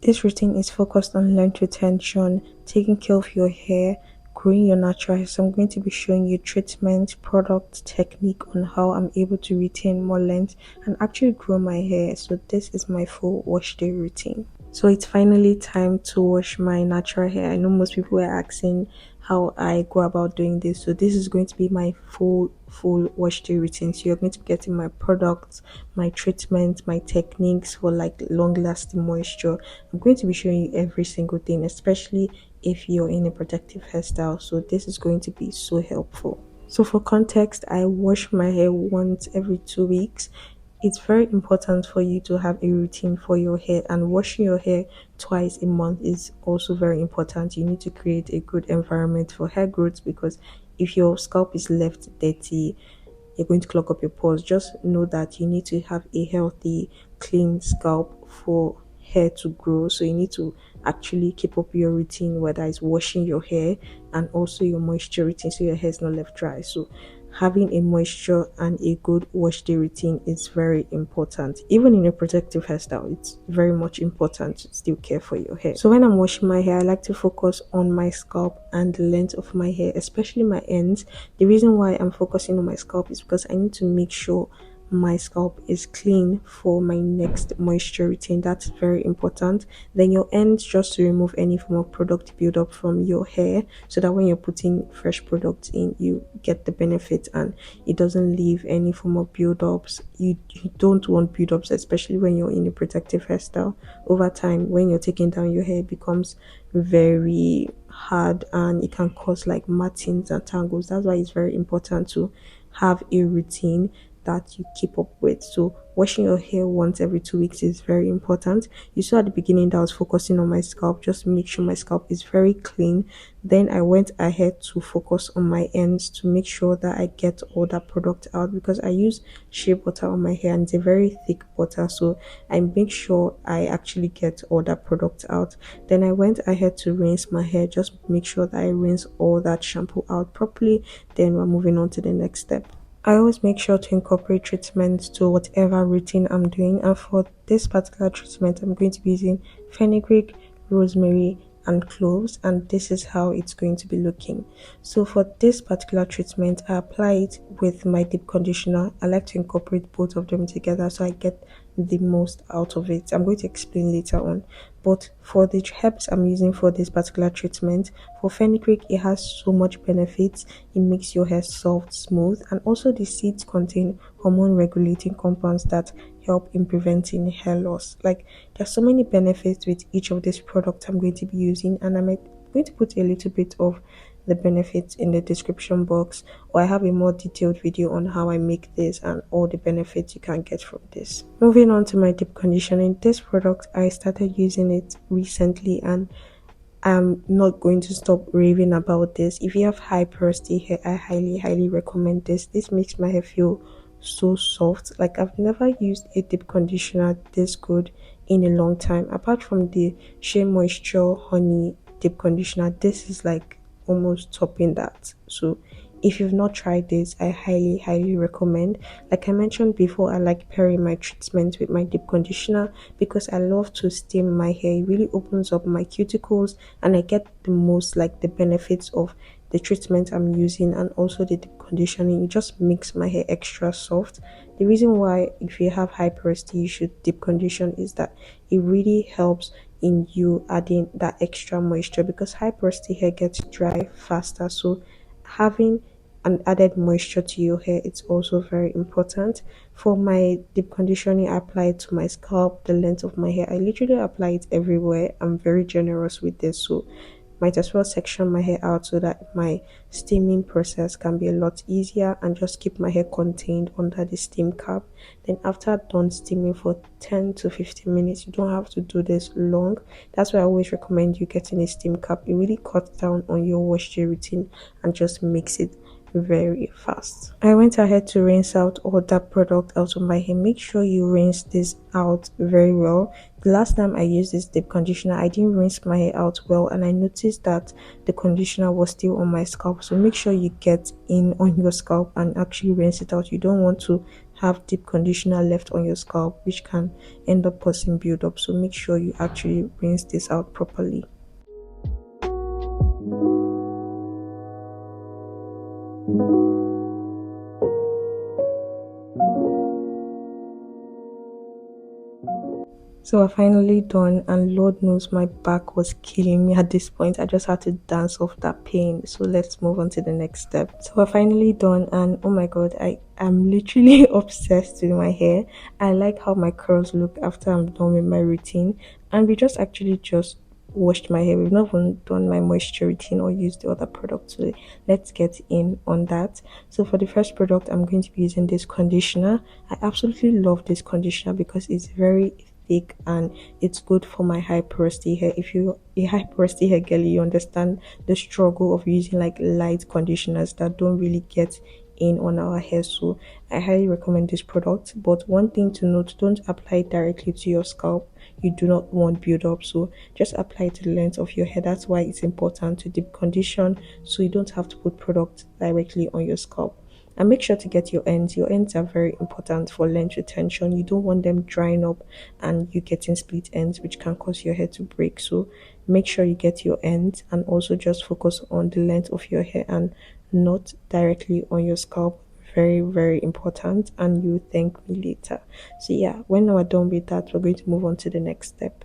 This routine is focused on length retention, taking care of your hair, growing your natural hair. So I'm going to be showing you treatment, product, technique on how I'm able to retain more length and actually grow my hair. So this is my full wash day routine. So it's finally time to wash my natural hair. I know most people were asking how I go about doing this. So this is going to be my full wash day routine. So you're going to be getting my products, my treatment, my techniques for like long lasting moisture. I'm going to be showing you every single thing, especially if you're in a protective hairstyle. So this is going to be so helpful. So for context, I wash my hair once every 2 weeks. It's very important for you to have a routine for your hair, and washing your hair twice a month is also very important. You need to create a good environment for hair growth, because if your scalp is left dirty, you're going to clog up your pores. Just know that you need to have a healthy, clean scalp for hair to grow. So you need to actually keep up your routine, whether it's washing your hair and also your moisture routine, so your hair is not left dry. So having a moisture and a good wash day routine is very important. Even in a protective hairstyle, it's very much important to still care for your hair. So when I'm washing my hair, I like to focus on my scalp and the length of my hair, especially my ends. The reason why I'm focusing on my scalp is because I need to make sure my scalp is clean for my next moisture routine. That's very important. Then your ends, just to remove any form of product buildup from your hair, so that when you're putting fresh products in, you get the benefit and it doesn't leave any form of buildups. You don't want buildups, especially when you're in a protective hairstyle. Over time, when you're taking down your hair, it becomes very hard and it can cause like mattings and tangles. That's why it's very important to have a routine that you keep up with. So washing your hair once every 2 weeks is very important. You saw at the beginning that I was focusing on my scalp, just make sure my scalp is very clean. Then I went ahead to focus on my ends to make sure that I get all that product out, because I use shea butter on my hair and it's a very thick butter, so I make sure I actually get all that product out. Then I went ahead to rinse my hair, just make sure that I rinse all that shampoo out properly. Then we're moving on to the next step. I always make sure to incorporate treatments to whatever routine I'm doing, and for this particular treatment I'm going to be using fenugreek, rosemary and cloves, and this is how it's going to be looking. So for this particular treatment, I apply it with my deep conditioner. I like to incorporate both of them together so I get the most out of it. I'm going to explain later on. But for the herbs I'm using for this particular treatment, for fenugreek, it has so much benefits. It makes your hair soft, smooth, and also the seeds contain hormone regulating compounds that help in preventing hair loss. Like, there's so many benefits with each of these products I'm going to be using, and I'm going to put a little bit of the benefits in the description box, or I have a more detailed video on how I make this and all the benefits you can get from this. Moving on to my deep conditioning, this product I started using it recently and I'm not going to stop raving about this. If you have high porosity hair, I highly recommend this. This makes my hair feel so soft. Like, I've never used a deep conditioner this good in a long time, apart from the Shea Moisture Honey deep conditioner. This is like almost topping that. So if you've not tried this, I highly recommend. Like I mentioned before, I like pairing my treatment with my deep conditioner because I love to steam my hair. It really opens up my cuticles and I get the most, like, the benefits of the treatment I'm using and also the deep conditioning. It just makes my hair extra soft. The reason why, if you have high porosity, you should deep condition is that it really helps in you adding that extra moisture, because high porosity hair gets dry faster. So having an added moisture to your hair, it's also very important. For my deep conditioning, I apply it to my scalp, the length of my hair. I literally apply it everywhere. I'm very generous with this, so might as well section my hair out so that my steaming process can be a lot easier, and just keep my hair contained under the steam cap. Then after done steaming for 10 to 15 minutes, you don't have to do this long. That's why I always recommend you getting a steam cap. It really cuts down on your wash day routine and just makes it very fast. I went ahead to rinse out all that product out of my hair. Make sure you rinse this out very well. The last time I used this deep conditioner, I didn't rinse my hair out well, and I noticed that the conditioner was still on my scalp. So make sure you get in on your scalp and actually rinse it out. You don't want to have deep conditioner left on your scalp, which can end up causing build-up. So make sure you actually rinse this out properly. So we're finally done, and Lord knows my back was killing me at this point. I just had to dance off that pain. So let's move on to the next step. So we're finally done, and oh my god, I am literally obsessed with my hair. I like how my curls look after I'm done with my routine. And we just actually just washed my hair. We've not even done my moisture routine or used the other product. So let's get in on that. So for the first product, I'm going to be using this conditioner. I absolutely love this conditioner because it's very thick and it's good for my high porosity hair. If you're a high porosity hair girl, you understand the struggle of using like light conditioners that don't really get in on our hair. So I highly recommend this product. But one thing to note, don't apply it directly to your scalp. You do not want build up, so just apply it to the length of your hair. That's why it's important to deep condition, so you don't have to put product directly on your scalp. And make sure to get your ends. Your ends are very important for length retention. You don't want them drying up and you getting split ends, which can cause your hair to break. So make sure you get your ends, and also just focus on the length of your hair and not directly on your scalp. Very important, and you thank me later. So yeah, when we're done with that, we're going to move on to the next step.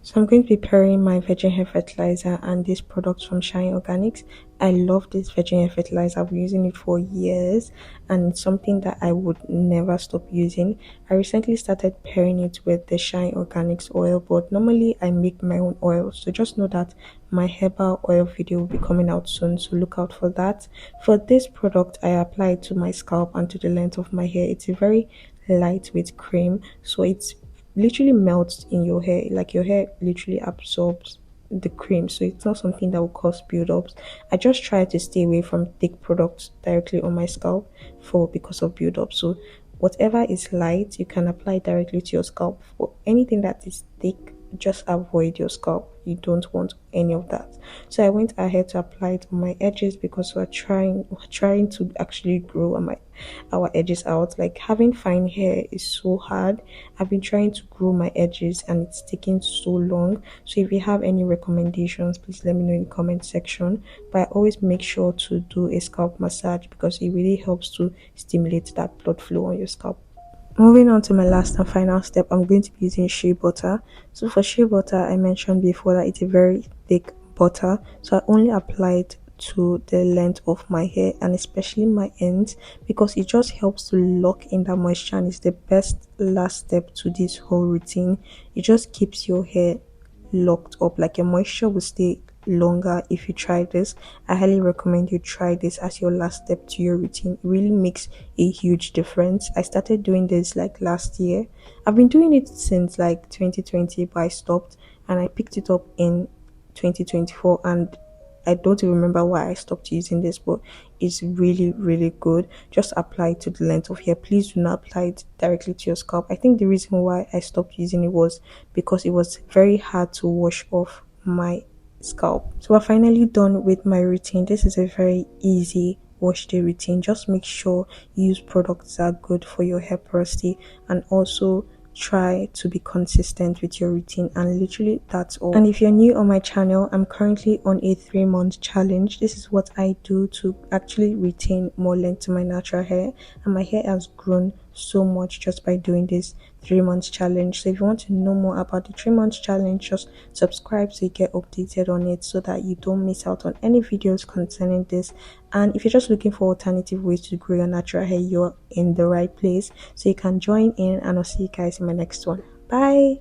So I'm going to be pairing my virgin hair fertilizer and this product from Shine Organics. I love this virgin hair fertilizer. I've been using it for years, and it's something that I would never stop using. I recently started pairing it with the Shine Organics oil, but normally I make my own oil. So just know that my herbal oil video will be coming out soon, so look out for that. For this product, I apply it to my scalp and to the length of my hair. It's a very lightweight cream, so it's literally melts in your hair, like your hair literally absorbs the cream, so it's not something that will cause build-ups. I just try to stay away from thick products directly on my scalp for because of build-up. So whatever is light, you can apply directly to your scalp. For anything that is thick, just avoid your scalp. You don't want any of that. So I went ahead to apply it on my edges because we're trying to actually grow our edges out. Like, having fine hair is so hard. I've been trying to grow my edges and it's taking so long. So if you have any recommendations, please let me know in the comment section. But I always make sure to do a scalp massage because it really helps to stimulate that blood flow on your scalp. Moving on to my last and final step, I'm going to be using shea butter. So for shea butter, I mentioned before that it's a very thick butter, so I only apply it to the length of my hair and especially my ends, because it just helps to lock in that moisture and it's the best last step to this whole routine. It just keeps your hair locked up, like your moisture will stay longer if you try this. I highly recommend you try this as your last step to your routine. It really makes a huge difference. I started doing this like last year. I've been doing it since like 2020, but I stopped and I picked it up in 2024, and I don't even remember why I stopped using this, but it's really good. Just apply it to the length of hair. Please do not apply it directly to your scalp. I think the reason why I stopped using it was because it was very hard to wash off my scalp. So we're finally done with my routine. This is a very easy wash day routine. Just make sure you use products that are good for your hair porosity, and also try to be consistent with your routine, and literally that's all. And if you're new on my channel, I'm currently on a 3-month challenge. This is what I do to actually retain more length to my natural hair, and my hair has grown so much just by doing this 3-month challenge. So if you want to know more about the 3-month challenge, just subscribe so you get updated on it, so that you don't miss out on any videos concerning this. And if you're just looking for alternative ways to grow your natural hair, you're in the right place. So you can join in, and I'll see you guys in my next one. Bye.